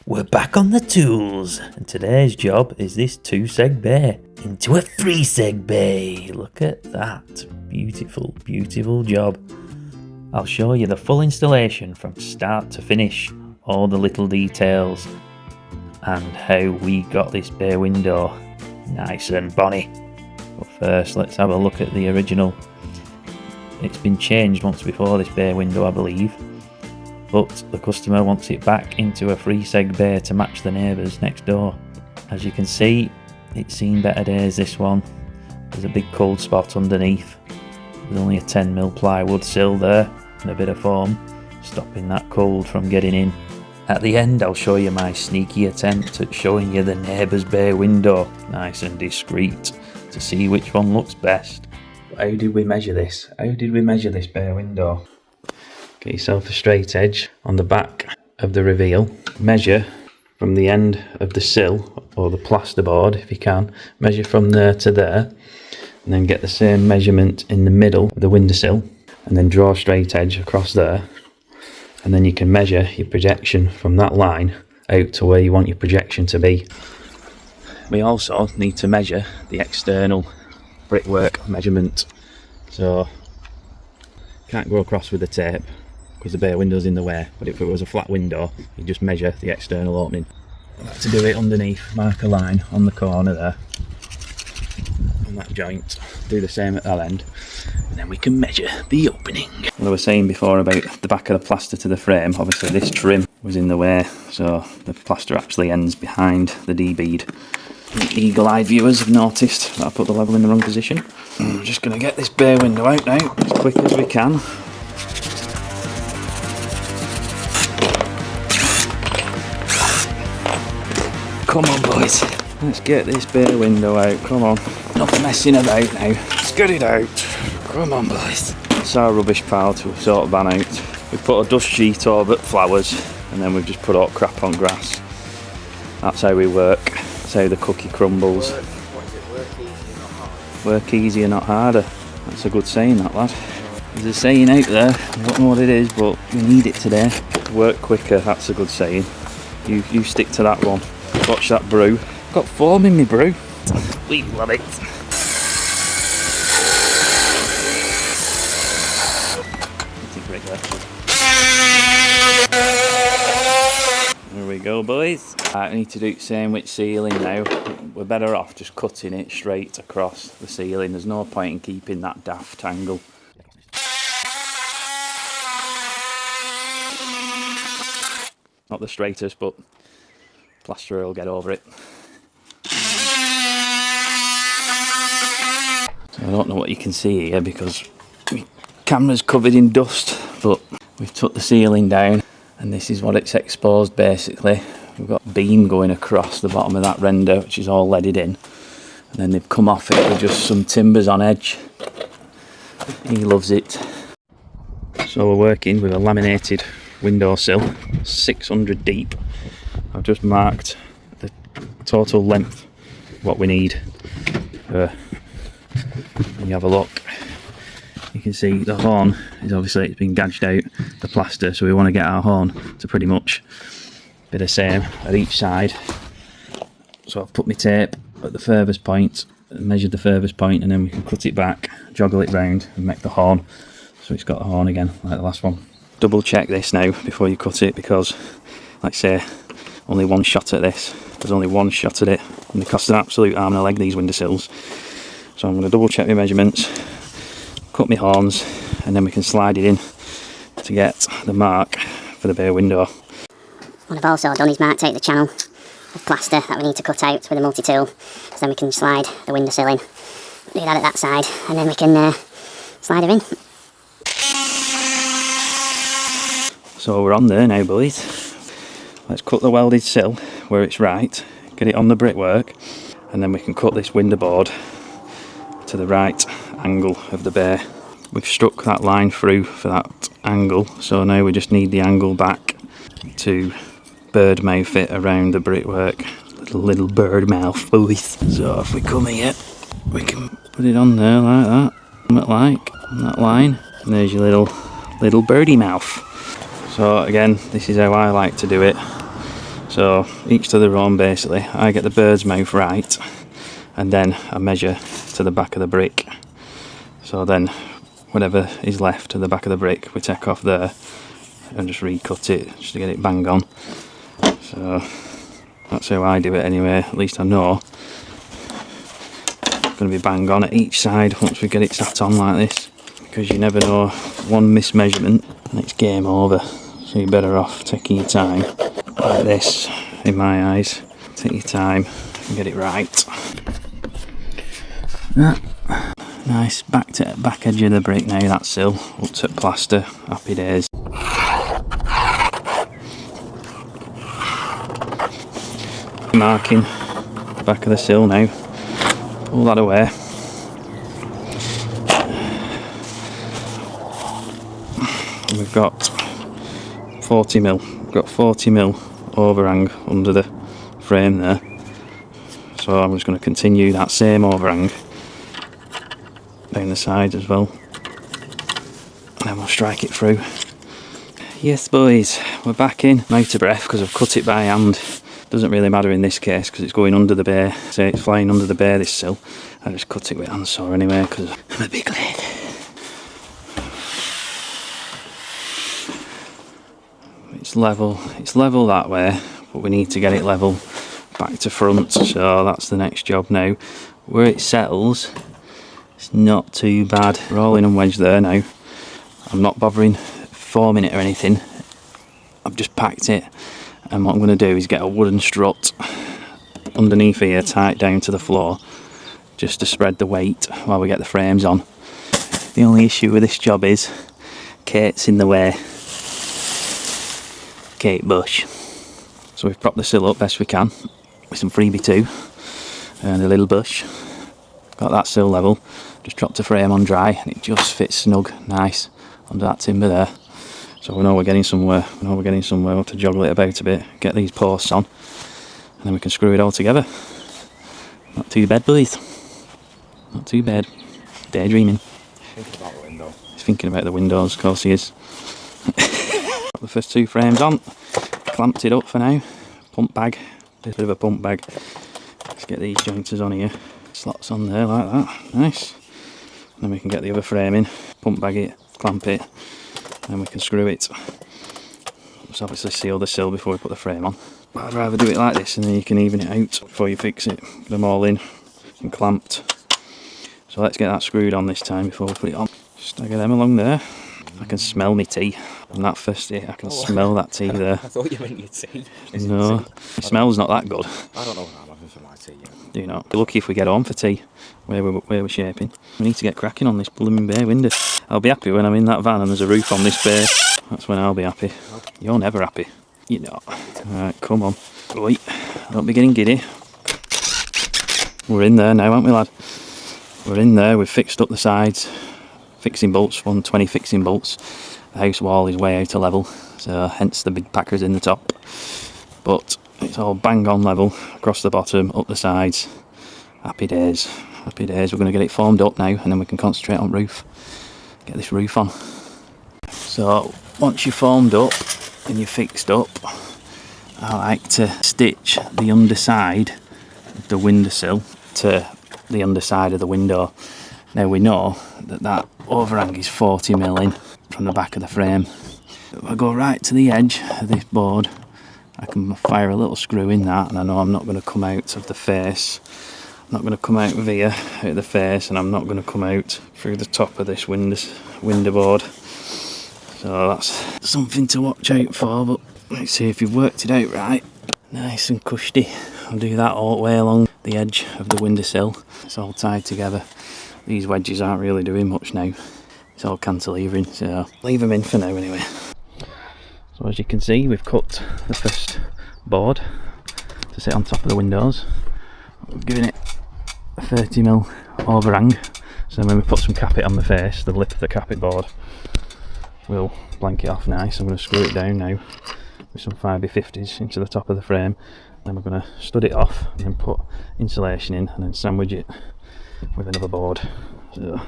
We're back on the tools, and today's job is this 2-seg bay into a 3-seg bay. Look at that. Beautiful, beautiful job. I'll show you the full installation from start to finish, all the little details, and how we got this bay window nice and bonny. But first, let's have a look at the original. It's been changed once before, this bay window, I believe. But the customer wants it back into a 3-seg bay to match the neighbours next door. As you can see, it's seen better days, this one. There's a big cold spot underneath. There's only a 10mm plywood sill there and a bit of foam, stopping that cold from getting in. At the end, I'll show you my sneaky attempt at showing you the neighbour's bay window, nice and discreet, to see which one looks best. How did we measure this? How did we measure this bay window? Get yourself a straight edge on the back of the reveal. Measure from the end of the sill, or the plasterboard if you can. Measure from there to there, and then get the same measurement in the middle of the windowsill, and then draw a straight edge across there. And then you can measure your projection from that line out to where you want your projection to be. We also need to measure the external brickwork measurement. So, can't go across with the tape because the bay window's in the way, but if it was a flat window, you just measure the external opening. I like to do it underneath, mark a line on the corner there, on that joint, do the same at that end, and then we can measure the opening. What I was saying before about the back of the plaster to the frame, obviously this trim was in the way, so the plaster actually ends behind the D-bead. Eagle-eyed viewers have noticed that I put the level in the wrong position. I'm just going to get this bay window out now as quick as we can. Come on boys, let's get this bay window out, come on. Enough messing about now, let's get it out. Come on boys. It's our rubbish pile to sort of van out. We've put a dust sheet over flowers, and then we've just put all crap on grass. That's how we work, that's how the cookie crumbles. Work easier, not harder. That's a good saying, that lad. There's a saying out there, I don't know what it is, but we need it today. Work quicker, that's a good saying. You stick to that one. Watch that brew. Got foam in me brew. We love it. There we go boys. I need to do the same with ceiling now. We're better off just cutting it straight across the ceiling. There's no point in keeping that daft angle. Not the straightest, but plasterer will get over it. So I don't know what you can see here because my camera's covered in dust, but we've took the ceiling down and this is what it's exposed basically. We've got a beam going across the bottom of that render, which is all leaded in, and then they've come off it with just some timbers on edge. He loves it. So we're working with a laminated windowsill, 600 deep. I've just marked the total length, what we need. When you have a look, you can see the horn is obviously, it's been gouged out, the plaster, so we want to get our horn to pretty much be the same at each side. So I've put my tape at the furthest point, measured the furthest point, and then we can cut it back, joggle it round and make the horn, so it's got a horn again like the last one. Double check this now before you cut it, because like I say, only one shot at this. There's only one shot at it, and they cost an absolute arm and a leg, these windowsills. So I'm going to double check my measurements, cut my horns, and then we can slide it in to get the mark for the bay window. What I've also done is marked out the channel of plaster that we need to cut out with a multi-tool, so then we can slide the windowsill in. Do that at that side, and then we can slide her in. So we're on there now boys. Let's cut the welded sill where it's right, get it on the brickwork, and then we can cut this window board to the right angle of the bay. We've struck that line through for that angle, so now we just need the angle back to bird mouth it around the brickwork. Little bird mouth boys. So if we come here, we can put it on there like that, like on that line, and there's your little birdie mouth. So again, this is how I like to do it. So each to their own basically. I get the bird's mouth right, and then I measure to the back of the brick. So then whatever is left to the back of the brick we take off there and just recut it just to get it bang on. So that's how I do it anyway. At least I know it's going to be bang on at each side once we get it sat on like this, because you never know, one mismeasurement and it's game over. So you're better off taking your time like this, in my eyes. Take your time and get it right. Nice back edge of the brick now, that sill, up to plaster, happy days. Marking back of the sill now, pull that away. And we've got 40mm, we've got 40mm overhang under the frame there. So I'm just going to continue that same overhang down the sides as well, and then we'll strike it through. Yes boys, we're back in. I'm out of breath because I've cut it by hand. Doesn't really matter in this case because it's going under the bay. Say it's flying under the bay, this sill. I just cut it with handsaw anyway because I'm a big lad. It's level that way, but we need to get it level back to front, so that's the next job now. Where it settles, it's not too bad. Rolling and wedge there now. I'm not bothering forming it or anything. I've just packed it, and what I'm going to do is get a wooden strut underneath here, tie it down to the floor, just to spread the weight while we get the frames on. The only issue with this job is Kate's in the way. Kate Bush. So we've propped the sill up best we can with some freebie 2 and a little bush. Got that sill level, just dropped a frame on dry and it just fits snug, nice under that timber there. So we know we're getting somewhere. We'll have to joggle it about a bit, get these posts on, and then we can screw it all together. Not too bad, boys. Not too bad. Daydreaming. Thinking about the window. He's thinking about the windows, of course he is. Got the first 2 frames on, clamped it up for now. Pump bag, a bit of a pump bag. Let's get these jointers on here. Slots on there like that, nice. And then we can get the other frame in, pump bag it, clamp it, and then we can screw it. Let's obviously seal the sill before we put the frame on. But I'd rather do it like this, and then you can even it out before you fix it. Get them all in and clamped. So let's get that screwed on this time before we put it on. Stagger them along there. I can smell my tea. On that first hit, I can smell that tea there. I thought you meant your tea. No, it smells not that good. I don't know what I'm having for my tea yet. Do you know? We're lucky if we get on for tea, where we're shaping. We need to get cracking on this blooming bay window. I'll be happy when I'm in that van and there's a roof on this bay. That's when I'll be happy. You're never happy. You're not. Alright, come on. Oi, don't be getting giddy. We're in there now, aren't we, lad? We're in there, we've fixed up the sides. Fixing bolts, 120 fixing bolts. The house wall is way out of level, so hence the big packers in the top. But it's all bang on level, across the bottom, up the sides. Happy days, happy days. We're going to get it formed up now, and then we can concentrate on roof. Get this roof on. So once you're formed up and you're fixed up, I like to stitch the underside of the windowsill to the underside of the window. Now we know that overhang is 40mm in from the back of the frame. If I go right to the edge of this board, I can fire a little screw in that, and I know I'm not going to come out of the face. I'm not going to come out of here, out of the face, and I'm not going to come out through the top of this window board. So that's something to watch out for, but let's see if you've worked it out right. Nice and cushy. I'll do that all the way along the edge of the windowsill. It's all tied together. These wedges aren't really doing much now. It's all cantilevering, so leave them in for now anyway. So as you can see, we've cut the first board to sit on top of the windows. We're giving it a 30mm overhang, so when we put some carpet on the face, the lip of the carpet board, we'll blank it off nice. I'm going to screw it down now with some 5x50s into the top of the frame. Then we're going to stud it off and then put insulation in and then sandwich it with another board. So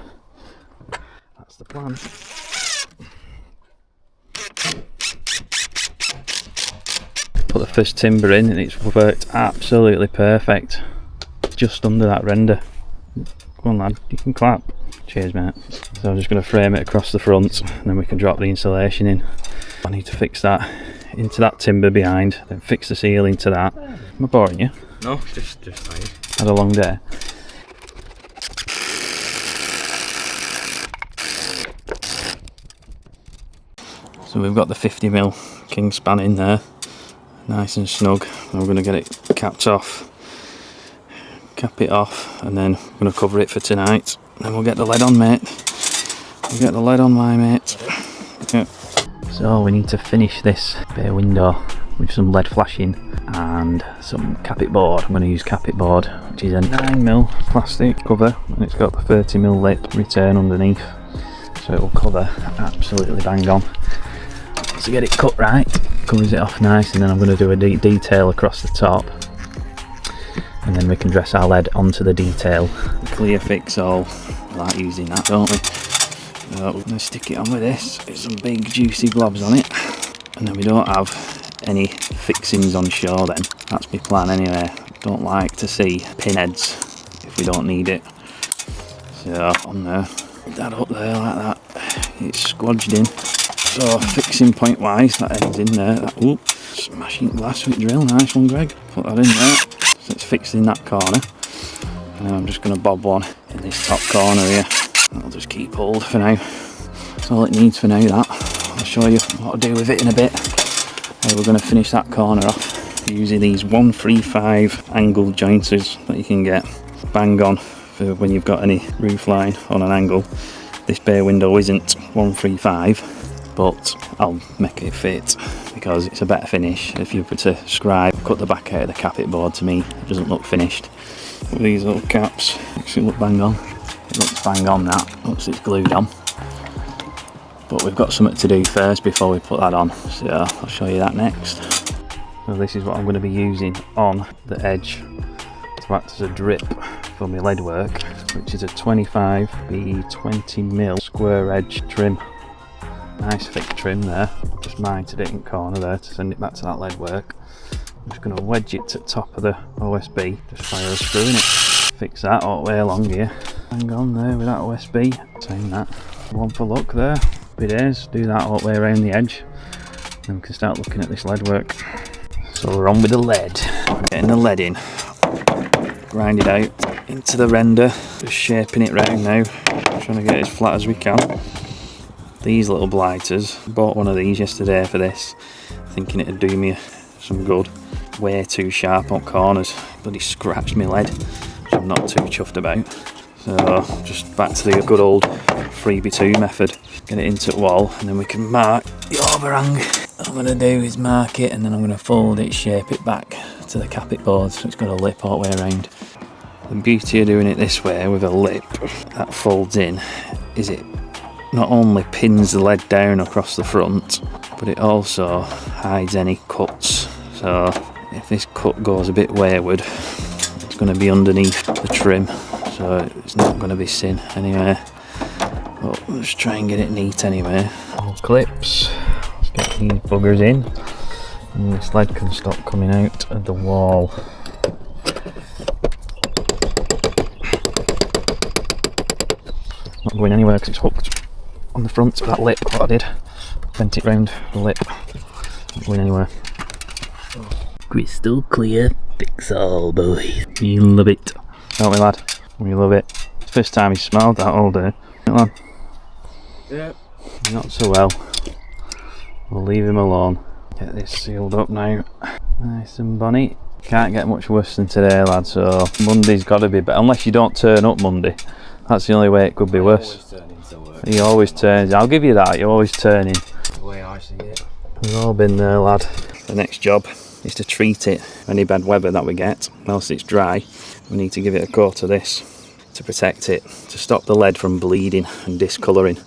that's the plan. put the first timber in and it's worked absolutely perfect. Just under that render. Go on lad, you can clap. Cheers mate. So I'm just going to frame it across the front and then we can drop the insulation in. I need to fix that into that timber behind, then fix the ceiling to that. Am I boring you? No, just tired. Had a long day. So we've got the 50mm king span in there, nice and snug. And we're going to get it capped off, cap it off, and then we're going to cover it for tonight. Then we'll get the lead on, mate. We'll get the lead on, my mate. Yeah. So we need to finish this bay window with some lead flashing and some capit board. I'm going to use capit board, which is a 9mm plastic cover, and it's got the 30mm lip return underneath, so it will cover absolutely bang on. To get it cut right, covers it off nice, and then I'm going to do a detail across the top, and then we can dress our lead onto the detail. Clear fix all, we like using that, don't we? So we're going to stick it on with this, get some big juicy globs on it, and then we don't have any fixings on shore then. That's my plan anyway. Don't like to see pinheads if we don't need it. So on there, that up there like that, it's squodged in. So fixing point wise, that ends in there. That, ooh, smashing glass with drill, nice one Greg. Put that in there. So it's fixed in that corner. And I'm just going to bob one in this top corner here. That'll just keep hold for now. That's all it needs for now, that. I'll show you what to do with it in a bit. We're going to finish that corner off using these 135 angled jointers that you can get. Bang on for when you've got any roof line on an angle. This bay window isn't 135. But I'll make it fit because it's a better finish. If you were to scribe, cut the back out of the capit board, to me it doesn't look finished. With these little caps, actually look bang on. It looks bang on, that once it's glued on. But we've got something to do first before we put that on, so I'll show you that next. So this is what I'm going to be using on the edge to act as a drip for my lead work, which is a 25B20mm square edge trim. Nice thick trim there, just mited it in corner there to send it back to that lead work. I'm just going to wedge it to the top of the OSB, just fire a screw in it. Fix that all the way along here. Hang on there with that OSB, same that. One for luck there, happy days, do that all the way around the edge. Then we can start looking at this lead work. So we're on with the lead. I'm getting the lead in, grind it out into the render, just shaping it round now, trying to get it as flat as we can. These little blighters, bought one of these yesterday for this, thinking it'd do me some good. Way too sharp on corners, bloody scratched me lead, which I'm not too chuffed about. So just back to the good old 3x2 method. Get it into the wall and then we can mark the overhang. What I'm going to do is mark it and then I'm going to fold it, shape it back to the capit board so it's got a lip all the way around. The beauty of doing it this way with a lip that folds in is it not only pins the lead down across the front, but it also hides any cuts. So if this cut goes a bit wayward, it's going to be underneath the trim, so it's not going to be seen anyway. But we'll just try and get it neat anyway. All clips, let's get these buggers in, and this lead can stop coming out of the wall. Not going anywhere because it's hooked on the front of that lip. What I did, bent it round the lip, not going anywhere. Crystal clear fix all, boys. You love it, don't we lad? We love it. First time he smiled that all day. Lad? Yeah. Not so well. We'll leave him alone. Get this sealed up now. Nice and bonny. Can't get much worse than today, lad, so Monday's got to be better. Unless you don't turn up Monday. That's the only way it could be worse. He always turns. I'll give you that, you're always turning. The way I see it. We've all been there, lad. The next job is to treat it. Any bad weather that we get, whilst it's dry, we need to give it a coat of this to protect it, to stop the lead from bleeding and discolouring.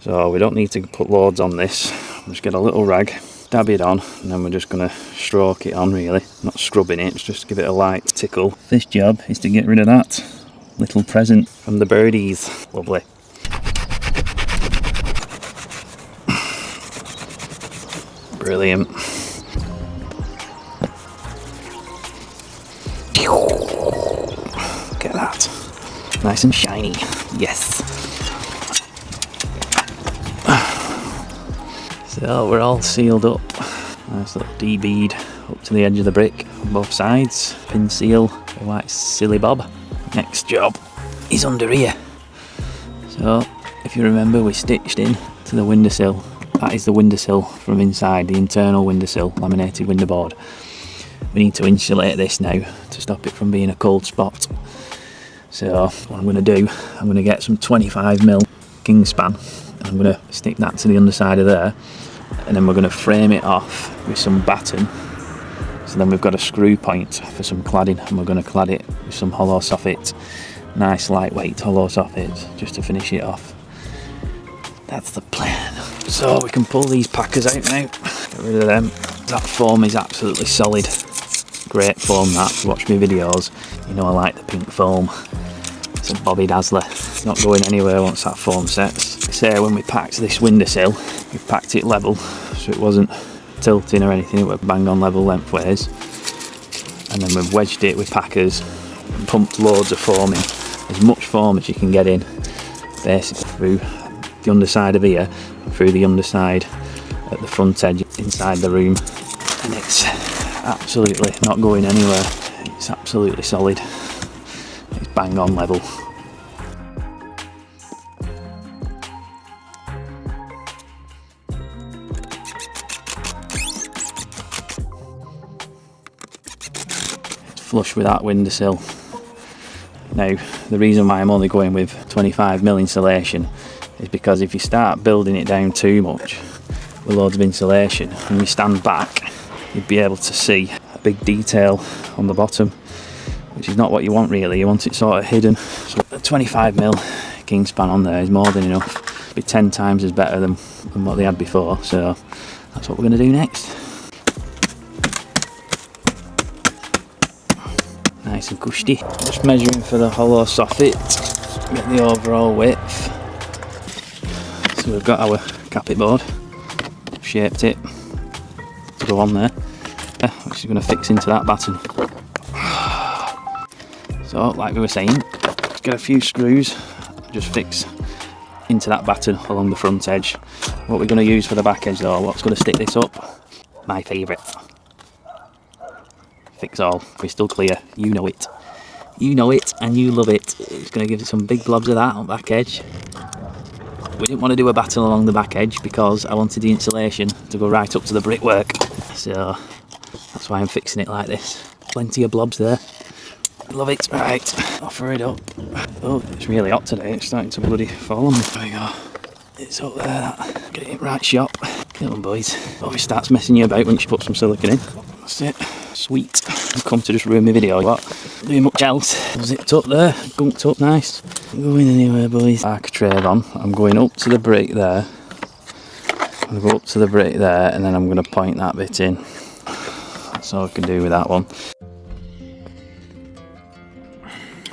So we don't need to put loads on this. We'll just get a little rag, dab it on, and then we're just going to stroke it on really. Not scrubbing it, just give it a light tickle. This job is to get rid of that little present from the birdies. Lovely. Brilliant. Look at that. Nice and shiny. Yes. So we're all sealed up. Nice little D-bead up to the edge of the brick on both sides. Pin seal, a white silly bob. Next job is under here. So if you remember, we stitched in to the windowsill. That is the windowsill from inside, the internal windowsill, laminated window board. We need to insulate this now to stop it from being a cold spot. So what I'm going to do, I'm going to get some 25mm Kingspan. I'm going to stick that to the underside of there, and then we're going to frame it off with some batten. So then we've got a screw point for some cladding, and we're going to clad it with some hollow soffit. Nice lightweight hollow soffit just to finish it off. That's the plan. So we can pull these packers out now, get rid of them. That foam is absolutely solid. Great foam that. If you watch my videos, you know I like the pink foam. It's a Bobby Dazzler. It's not going anywhere once that foam sets. Say when we packed this windowsill, we packed it level so it wasn't tilting or anything, it was bang on level lengthways. And then we've wedged it with packers and pumped loads of foam in. As much foam as you can get in, basically through the underside of here and through the underside at the front edge inside the room. And it's absolutely not going anywhere. It's absolutely solid. It's bang on level. It's flush with that windowsill. Now, the reason why I'm only going with 25mm insulation is because if you start building it down too much with loads of insulation, when you stand back, you'd be able to see a big detail on the bottom, which is not what you want really. You want it sort of hidden. So a 25mm Kingspan on there is more than enough. It'd be 10 times as better than what they had before, so that's what we're going to do next. Nice and cushy. Just measuring for the hollow soffit, get the overall width. So we've got our cappet board, shaped it to go on there, which is going to fix into that batten. So like we were saying, let's get a few screws, just fix into that batten along the front edge. What we're going to use for the back edge though, what's going to stick this up? My favourite. Fix all, crystal clear, you know it. You know it and you love it. It's going to give it some big blobs of that on the back edge. We didn't want to do a batten along the back edge because I wanted the insulation to go right up to the brickwork. So that's why I'm fixing it like this. Plenty of blobs there. Love it. Right, offer it up. Oh, it's really hot today. It's starting to bloody fall on me. There we go. It's up there, that. Get it right shot. Come on, boys. Oh, it starts messing you about once you put some silicone in. That's it. Sweet. I've come to just ruin my video. What? Doing much else. Zipped up there. Gunked up nice. I'm going anywhere, boys. Architrave on. I'm going up to the brick there. I'm going to go up to the brick there and then I'm going to point that bit in. That's all I can do with that one.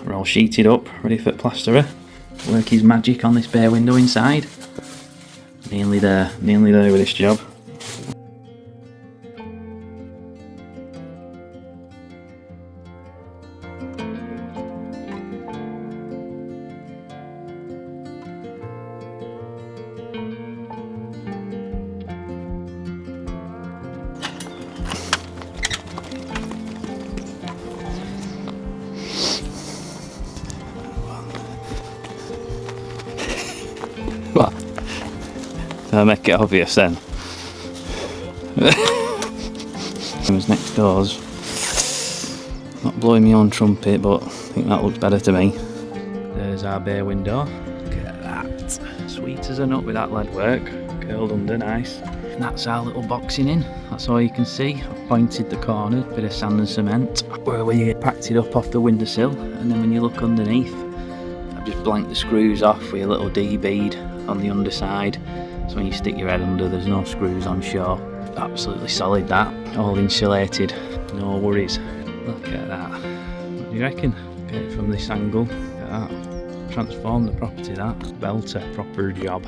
We're all sheeted up, ready for plasterer. Work his magic on this bare window inside. Nearly there with this job. What? I'll make it obvious then. Who's next doors? Not blowing my own trumpet, but I think that looks better to me. There's our bay window. Look at that. Sweet as a nut with that lead work. Curled under, nice. And that's our little boxing in. That's all you can see. I've pointed the corner, bit of sand and cement, where we packed it up off the windowsill. And then when you look underneath, I've just blanked the screws off with a little D-bead on the underside. So when you stick your head under, there's no screws on shore. Absolutely solid that. All insulated. No worries. Look at that. What do you reckon? Get it from this angle. Look at that. Transform the property, that. Belter. Proper job.